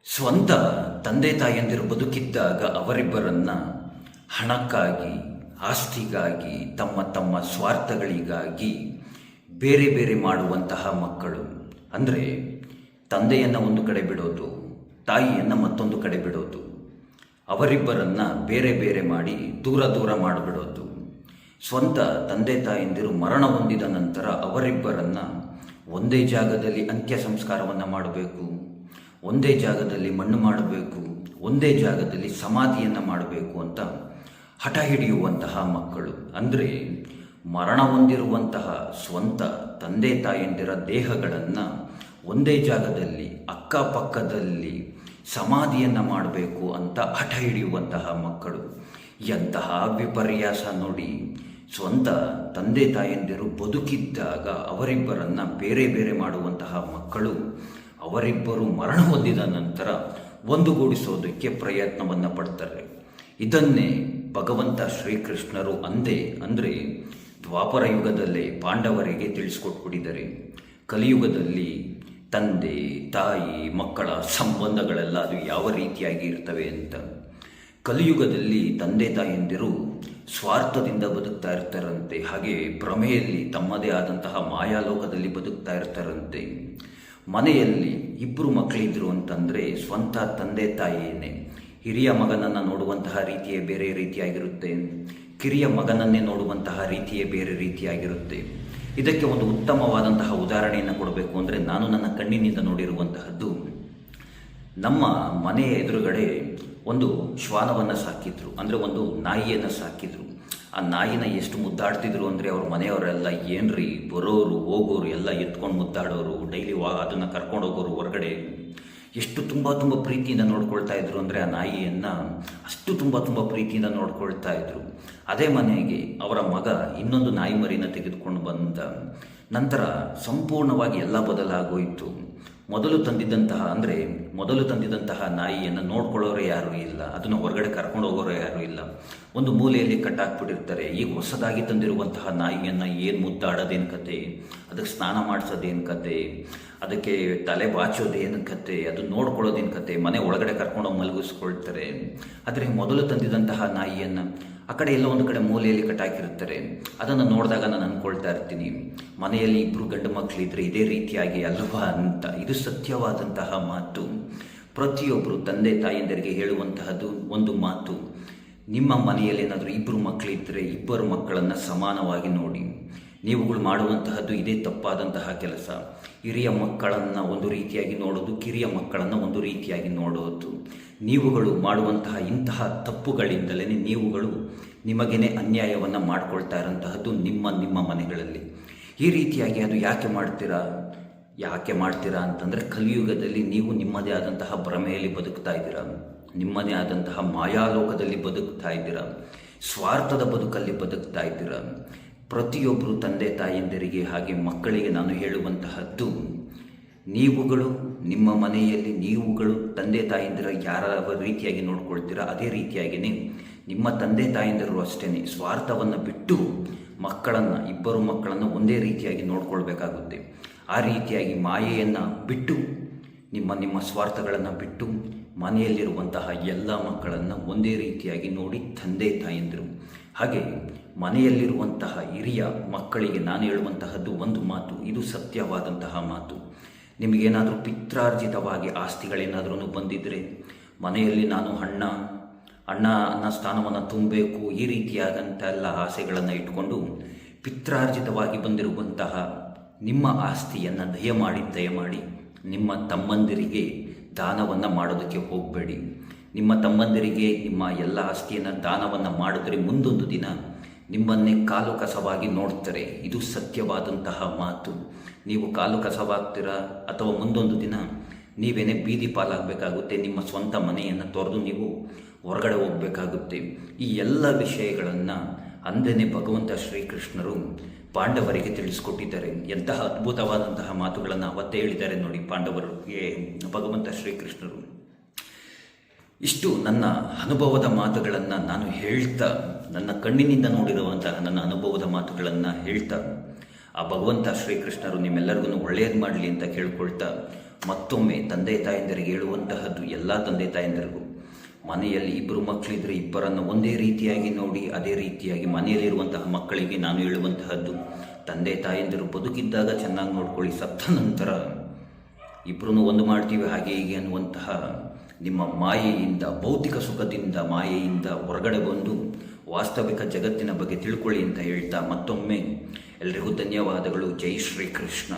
ಸ್ವಂತ ತಂದೆ ತಾಯಂದಿರು ಬದುಕಿದ್ದಾಗ ಅವರಿಬ್ಬರನ್ನ ಹಣಕ್ಕಾಗಿ, ಆಸ್ತಿಗಾಗಿ, ತಮ್ಮ ತಮ್ಮ ಸ್ವಾರ್ಥಗಳಿಗಾಗಿ ಬೇರೆ ಬೇರೆ ಮಾಡುವಂತಹ ಮಕ್ಕಳು. ಅಂದರೆ ತಂದೆಯನ್ನು ಒಂದು ಕಡೆ ಬಿಡೋದು, ತಾಯಿಯನ್ನು ಮತ್ತೊಂದು ಕಡೆ ಬಿಡೋದು, ಅವರಿಬ್ಬರನ್ನ ಬೇರೆ ಬೇರೆ ಮಾಡಿ ದೂರ ದೂರ ಮಾಡಿಬಿಡೋದು. ಸ್ವಂತ ತಂದೆ ತಾಯಂದಿರು ಮರಣ ಹೊಂದಿದ ನಂತರ ಅವರಿಬ್ಬರನ್ನ ಒಂದೇ ಜಾಗದಲ್ಲಿ ಅಂತ್ಯ ಸಂಸ್ಕಾರವನ್ನು ಮಾಡಬೇಕು, ಒಂದೇ ಜಾಗದಲ್ಲಿ ಮಣ್ಣು ಮಾಡಬೇಕು, ಒಂದೇ ಜಾಗದಲ್ಲಿ ಸಮಾಧಿಯನ್ನು ಮಾಡಬೇಕು ಅಂತ ಹಠ ಹಿಡಿಯುವಂತಹ ಮಕ್ಕಳು. ಅಂದರೆ ಮರಣ ಹೊಂದಿರುವಂತಹ ಸ್ವಂತ ತಂದೆ ತಾಯಂದಿರ ದೇಹಗಳನ್ನು ಒಂದೇ ಜಾಗದಲ್ಲಿ ಅಕ್ಕಪಕ್ಕದಲ್ಲಿ ಸಮಾಧಿಯನ್ನು ಮಾಡಬೇಕು ಅಂತ ಹಠ ಹಿಡಿಯುವಂತಹ ಮಕ್ಕಳು. ಎಂತಹ ವಿಪರ್ಯಾಸ ನೋಡಿ! ಸ್ವಂತ ತಂದೆ ತಾಯಂದಿರು ಬದುಕಿದ್ದಾಗ ಅವರಿಬ್ಬರನ್ನು ಬೇರೆ ಬೇರೆ ಮಾಡುವಂತಹ ಮಕ್ಕಳು ಅವರಿಬ್ಬರು ಮರಣ ಹೊಂದಿದ ನಂತರ ಒಂದುಗೂಡಿಸೋದಕ್ಕೆ ಪ್ರಯತ್ನವನ್ನು ಪಡ್ತಾರೆ. ಇದನ್ನೇ ಭಗವಂತ ಶ್ರೀಕೃಷ್ಣರು ಅಂದರೆ ದ್ವಾಪರ ಯುಗದಲ್ಲೇ ಪಾಂಡವರಿಗೆ ತಿಳಿಸ್ಕೊಟ್ಬಿಟ್ಟಿದ್ದಾರೆ. ಕಲಿಯುಗದಲ್ಲಿ ತಂದೆ ತಾಯಿ ಮಕ್ಕಳ ಸಂಬಂಧಗಳೆಲ್ಲ ಅದು ಯಾವ ರೀತಿಯಾಗಿ ಇರ್ತವೆ ಅಂತ. ಕಲಿಯುಗದಲ್ಲಿ ತಂದೆ ತಾಯಂದಿರು ಸ್ವಾರ್ಥದಿಂದ ಬದುಕ್ತಾ ಇರ್ತಾರಂತೆ, ಹಾಗೆ ಭ್ರಮೆಯಲ್ಲಿ ತಮ್ಮದೇ ಆದಂತಹ ಮಾಯಾಲೋಕದಲ್ಲಿ ಬದುಕ್ತಾ ಇರ್ತಾರಂತೆ. ಮನೆಯಲ್ಲಿ ಇಬ್ಬರು ಮಕ್ಕಳಿದ್ರು ಅಂತಂದರೆ ಸ್ವಂತ ತಂದೆ ತಾಯಿಯೇ. ಹಿರಿಯ ಮಗನನ್ನು ನೋಡುವಂತಹ ರೀತಿಯೇ ಬೇರೆ ರೀತಿಯಾಗಿರುತ್ತೆ, ಕಿರಿಯ ಮಗನನ್ನೇ ನೋಡುವಂತಹ ರೀತಿಯೇ ಬೇರೆ ರೀತಿಯಾಗಿರುತ್ತೆ. ಇದಕ್ಕೆ ಒಂದು ಉತ್ತಮವಾದಂತಹ ಉದಾಹರಣೆಯನ್ನು ಕೊಡಬೇಕು ಅಂದರೆ, ನಾನು ನನ್ನ ಕಣ್ಣಿನಿಂದ ನೋಡಿರುವಂತಹದ್ದು. ನಮ್ಮ ಮನೆಯ ಎದುರುಗಡೆ ಒಂದು ಶ್ವಾನವನ್ನು ಸಾಕಿದ್ರು, ಅಂದರೆ ಒಂದು ನಾಯಿಯನ್ನು ಸಾಕಿದ್ರು. ಆ ನಾಯಿನ ಎಷ್ಟು ಮುದ್ದಾಡ್ತಿದ್ರು ಅಂದರೆ ಅವ್ರ ಮನೆಯವರೆಲ್ಲ ಏನ್ರಿ ಬರೋರು ಹೋಗೋರು ಎಲ್ಲ ಎತ್ಕೊಂಡು ಮುದ್ದಾಡೋರು, ಡೈಲಿ ಅದನ್ನು ಕರ್ಕೊಂಡು ಹೋಗೋರು ಹೊರಗಡೆ. ಎಷ್ಟು ತುಂಬ ಪ್ರೀತಿಯಿಂದ ನೋಡ್ಕೊಳ್ತಾ ಇದ್ರು ಅಂದರೆ ಆ ನಾಯಿಯನ್ನು ಅಷ್ಟು ತುಂಬ ಪ್ರೀತಿಯಿಂದ ನೋಡ್ಕೊಳ್ತಾ ಇದ್ರು. ಅದೇ ಮನೆಗೆ ಅವರ ಮಗ ಇನ್ನೊಂದು ನಾಯಿ ಮರಿನ ತೆಗೆದುಕೊಂಡು ಬಂದ ನಂತರ ಸಂಪೂರ್ಣವಾಗಿ ಎಲ್ಲ ಬದಲಾಗೋಯಿತು. ಮೊದಲು ತಂದಿದ್ದಂತಹ ನಾಯಿಯನ್ನು ನೋಡ್ಕೊಳ್ಳೋರು ಯಾರೂ ಇಲ್ಲ, ಅದನ್ನು ಹೊರಗಡೆ ಕರ್ಕೊಂಡು ಹೋಗೋರು ಯಾರೂ ಇಲ್ಲ, ಒಂದು ಮೂಲೆಯಲ್ಲಿ ಕಟ್ಟಾಕ್ಬಿಟ್ಟಿರ್ತಾರೆ. ಈಗ ಹೊಸದಾಗಿ ತಂದಿರುವಂತಹ ನಾಯಿಯನ್ನು ಏನು ಮುದ್ದಾಡೋದೇನು ಕತೆ, ಅದಕ್ಕೆ ಸ್ನಾನ ಮಾಡಿಸೋದೇನು ಕತೆ, ಅದಕ್ಕೆ ತಲೆ ಬಾಚೋದೇನು ಕತೆ, ಅದು ನೋಡ್ಕೊಳ್ಳೋದೇನು ಕತೆ, ಮನೆ ಒಳಗಡೆ ಕರ್ಕೊಂಡೋಗಿ ಮಲಗಿಸ್ಕೊಳ್ತಾರೆ. ಆದರೆ ಮೊದಲು ತಂದಿದ್ದಂತಹ ನಾಯಿಯನ್ನು ಆ ಕಡೆ ಎಲ್ಲ ಒಂದು ಕಡೆ ಮೂಲೆಯಲ್ಲಿ ಕಟ್ಟಾಕಿರ್ತಾರೆ. ಅದನ್ನು ನೋಡಿದಾಗ ನಾನು ಅಂದ್ಕೊಳ್ತಾ ಇರ್ತೀನಿ, ಮನೆಯಲ್ಲಿ ಇಬ್ಬರು ಗಂಡು ಮಕ್ಕಳಿದ್ರೆ ಇದೇ ರೀತಿಯಾಗಿ ಅಲ್ವಾ ಅಂತ. ಇದು ಸತ್ಯವಾದಂತಹ ಮಾತು. ಪ್ರತಿಯೊಬ್ಬರು ತಂದೆ ತಾಯಂದಿರಿಗೆ ಹೇಳುವಂತಹದ್ದು ಒಂದು ಮಾತು. ನಿಮ್ಮ ಮನೆಯಲ್ಲಿ ಏನಾದರೂ ಇಬ್ಬರು ಮಕ್ಕಳಿದ್ದರೆ ಇಬ್ಬರು ಮಕ್ಕಳನ್ನು ಸಮಾನವಾಗಿ ನೋಡಿ. ನೀವುಗಳು ಮಾಡುವಂತಹದ್ದು ಇದೇ ತಪ್ಪಾದಂತಹ ಕೆಲಸ. ಹಿರಿಯ ಮಕ್ಕಳನ್ನು ಒಂದು ರೀತಿಯಾಗಿ ನೋಡೋದು, ಕಿರಿಯ ಮಕ್ಕಳನ್ನು ಒಂದು ರೀತಿಯಾಗಿ ನೋಡೋದು. ನೀವುಗಳು ಮಾಡುವಂತಹ ಇಂತಹ ತಪ್ಪುಗಳಿಂದಲೇ ನೀವುಗಳು ನಿಮಗೇನೆ ಅನ್ಯಾಯವನ್ನು ಮಾಡ್ಕೊಳ್ತಾ ಇರೋಂತಹದ್ದು ನಿಮ್ಮ ಮನೆಗಳಲ್ಲಿ. ಈ ರೀತಿಯಾಗಿ ಅದು ಯಾಕೆ ಮಾಡ್ತೀರಾ ಅಂತಂದರೆ, ಕಲಿಯುಗದಲ್ಲಿ ನೀವು ನಿಮ್ಮದೇ ಆದಂತಹ ಭ್ರಮೆಯಲ್ಲಿ ಬದುಕ್ತಾ ಇದ್ದೀರಾ, ನಿಮ್ಮದೇ ಆದಂತಹ ಮಾಯಾಲೋಕದಲ್ಲಿ ಬದುಕ್ತಾ ಇದ್ದೀರಾ, ಸ್ವಾರ್ಥದ ಬದುಕಲ್ಲಿ ಬದುಕ್ತಾ ಇದ್ದೀರಾ. ಪ್ರತಿಯೊಬ್ಬರು ತಂದೆ ತಾಯಂದಿರಿಗೆ ಹಾಗೆ ಮಕ್ಕಳಿಗೆ ನಾನು ಹೇಳುವಂತಹದ್ದು, ನೀವುಗಳು ನಿಮ್ಮ ಮನೆಯಲ್ಲಿ ನೀವುಗಳು ತಂದೆ ತಾಯಂದಿರ ಯಾವ ರೀತಿಯಾಗಿ ನೋಡ್ಕೊಳ್ತೀರಾ ಅದೇ ರೀತಿಯಾಗಿಯೇ ನಿಮ್ಮ ತಂದೆ ತಾಯಂದಿರು ಅಷ್ಟೇ ಸ್ವಾರ್ಥವನ್ನು ಬಿಟ್ಟು ಇಬ್ಬರು ಮಕ್ಕಳನ್ನು ಒಂದೇ ರೀತಿಯಾಗಿ ನೋಡ್ಕೊಳ್ಬೇಕಾಗುತ್ತೆ. ಆ ರೀತಿಯಾಗಿ ಮಾಯೆಯನ್ನು ಬಿಟ್ಟು ನಿಮ್ಮ ಸ್ವಾರ್ಥಗಳನ್ನು ಬಿಟ್ಟು ಮನೆಯಲ್ಲಿರುವಂತಹ ಎಲ್ಲ ಮಕ್ಕಳನ್ನು ಒಂದೇ ರೀತಿಯಾಗಿ ನೋಡಿ ತಂದೆ ತಾಯಂದಿರು. ಹಾಗೆ ಮನೆಯಲ್ಲಿರುವಂತಹ ಹಿರಿಯ ಮಕ್ಕಳಿಗೆ ನಾನು ಹೇಳುವಂತಹದ್ದು ಒಂದು ಮಾತು, ಇದು ಸತ್ಯವಾದಂತಹ ಮಾತು. ನಿಮಗೇನಾದರೂ ಪಿತ್ರಾರ್ಜಿತವಾಗಿ ಆಸ್ತಿಗಳೇನಾದರೂ ಬಂದಿದ್ದರೆ, ಮನೆಯಲ್ಲಿ ನಾನು ಅಣ್ಣ ಸ್ಥಾನವನ್ನು ತುಂಬಬೇಕು ಈ ರೀತಿಯಾದಂಥ ಎಲ್ಲ ಆಸೆಗಳನ್ನು ಇಟ್ಕೊಂಡು ಪಿತ್ರಾರ್ಜಿತವಾಗಿ ಬಂದಿರುವಂತಹ ನಿಮ್ಮ ಆಸ್ತಿಯನ್ನು ದಯಮಾಡಿ ನಿಮ್ಮ ತಮ್ಮಂದಿರಿಗೆ ದಾನವನ್ನು ಮಾಡೋದಕ್ಕೆ ಹೋಗಬೇಡಿ. ನಿಮ್ಮ ತಮ್ಮಂದಿರಿಗೆ ನಿಮ್ಮ ಎಲ್ಲ ಆಸ್ತಿಯನ್ನು ದಾನವನ್ನು ಮಾಡಿದ್ರೆ ಮುಂದೊಂದು ದಿನ ನಿಮ್ಮನ್ನೇ ಕಾಲು ಕಸವಾಗಿ ನೋಡ್ತಾರೆ. ಇದು ಸತ್ಯವಾದಂತಹ ಮಾತು. ನೀವು ಕಾಲು ಕಸವಾಗ್ತೀರಾ ಅಥವಾ ಮುಂದೊಂದು ದಿನ ನೀವೇನೇ ಬೀದಿ ಪಾಲಾಗಬೇಕಾಗುತ್ತೆ, ನಿಮ್ಮ ಸ್ವಂತ ಮನೆಯನ್ನು ತೊರೆದು ನೀವು ಹೊರಗಡೆ ಹೋಗಬೇಕಾಗುತ್ತೆ. ಈ ಎಲ್ಲ ವಿಷಯಗಳನ್ನು ಅಂದನೇ ಭಗವಂತ ಶ್ರೀಕೃಷ್ಣರು ಪಾಂಡವರಿಗೆ ತಿಳಿಸ್ಕೊಟ್ಟಿದ್ದಾರೆ. ಎಂತಹ ಅದ್ಭುತವಾದಂತಹ ಮಾತುಗಳನ್ನು ಅವತ್ತೇ ಹೇಳಿದ್ದಾರೆ ನೋಡಿ ಪಾಂಡವರಿಗೆ ಭಗವಂತ ಶ್ರೀಕೃಷ್ಣರು. ಇಷ್ಟು ನನ್ನ ಅನುಭವದ ಮಾತುಗಳನ್ನು ನಾನು ಹೇಳ್ತಾ, ನನ್ನ ಕಣ್ಣಿನಿಂದ ನೋಡಿರುವಂತಹ ನನ್ನ ಅನುಭವದ ಮಾತುಗಳನ್ನು ಹೇಳ್ತಾ, ಆ ಭಗವಂತ ಶ್ರೀಕೃಷ್ಣರು ನಿಮ್ಮೆಲ್ಲರಿಗೂ ಒಳ್ಳೆಯದು ಮಾಡಲಿ ಅಂತ ಕೇಳ್ಕೊಳ್ತಾ ಮತ್ತೊಮ್ಮೆ ತಂದೆ ತಾಯಂದಿರಿಗೆ ಹೇಳುವಂತಹದ್ದು, ಎಲ್ಲ ತಂದೆ ತಾಯಂದಿರಿಗೂ, ಮನೆಯಲ್ಲಿ ಇಬ್ಬರು ಮಕ್ಕಳಿದ್ರೆ ಇಬ್ಬರನ್ನು ಒಂದೇ ರೀತಿಯಾಗಿ ನೋಡಿ, ಅದೇ ರೀತಿಯಾಗಿ ಮನೆಯಲ್ಲಿರುವಂತಹ ಮಕ್ಕಳಿಗೆ ನಾನು ಹೇಳುವಂತಹದ್ದು, ತಂದೆ ತಾಯಂದಿರು ಬದುಕಿದ್ದಾಗ ಚೆನ್ನಾಗಿ ನೋಡ್ಕೊಳ್ಳಿ, ಸತ್ತ ನಂತರ ಇಬ್ಬರೂ ಒಂದು ಮಾಡ್ತೀವಿ ಹಾಗೆ ಹೀಗೆ ಅನ್ನುವಂತಹ ನಿಮ್ಮ ಮಾಯೆಯಿಂದ, ಭೌತಿಕ ಸುಖದಿಂದ, ಮಾಯೆಯಿಂದ ಹೊರಗಡೆ ಬಂದು ವಾಸ್ತವಿಕ ಜಗತ್ತಿನ ಬಗ್ಗೆ ತಿಳ್ಕೊಳ್ಳಿ ಅಂತ ಹೇಳ್ತಾ ಮತ್ತೊಮ್ಮೆ ಎಲ್ರಿಗೂ ಧನ್ಯವಾದಗಳು. ಜೈ ಶ್ರೀಕೃಷ್ಣ.